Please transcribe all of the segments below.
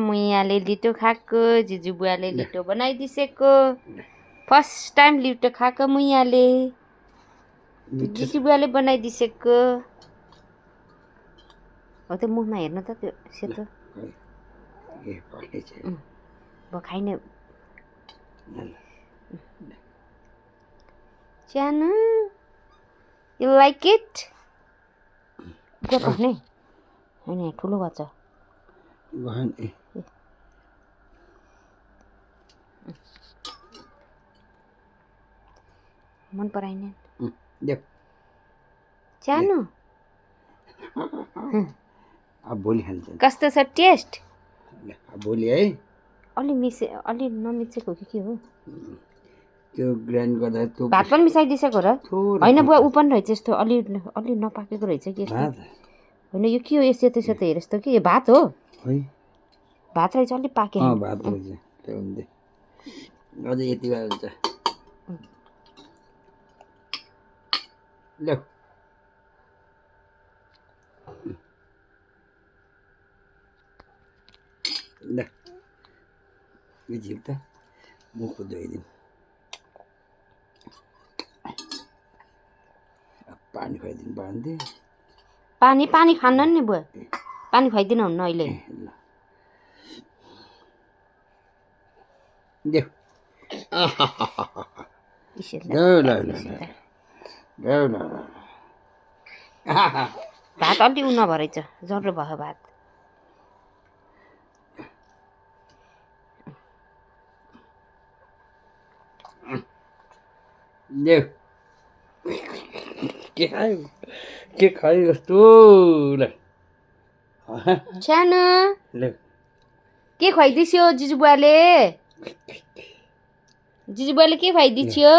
मुइयाले लिटो खाएको जिजु बुवाले लिटो बनाइदिसेको first time लिटो खाएको मुइयाले जिजु बुवाले बनाइदिसेको हो त्यो मुखमा हेर्नु त त्यो सेतो खाइने Chana, you like it? Gua pahne. Ini ठुलो बच्चा. Bahan मन पराइने. Yep. Chana. अब भोलि खान्छ. कस्तो छ टेस्ट? अब भोलि है. अलि नमिचेको के हो? त्यो ग्राइन्ड गर्दा त्यो भात पनि मिसाइदिसेको र हैन बुवा उ पनि रहेछ यस्तो अलि नपाकेको रहेछ के यस्तो हैन यो के हो यस्तो हेरेस् त के यो भात हो है भात रहेछ अलि पाके भात रहेछ त्यो हुँदै अझै यति भए हुन्छ ल ल यो झिक त मुख धोइदिउँ पानी खुवाइदिनु पर्ने पानी खान्न नि बुवा पानी खुवाइदिनु हुन्न अहिले देऊ भात अलि उ नभरेछ जरो भयो भात देऊ के खायो जस्तो ल सानो ल के खुवाइदिस्यो जिजु बुवाले के खुवाइदिस्यो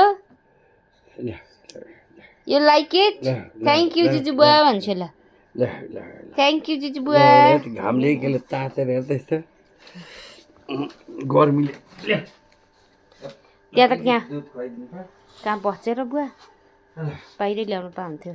you like it thank you जिजु बुवा भन्छु ल थ्याङ्क यू जिजु बुवा घामले केले तातेर हेर्दैछ गर्मीले त्यहाँ त कहाँ बसेर बुवा बाहिरै ल्याउनु त हुन्थ्यो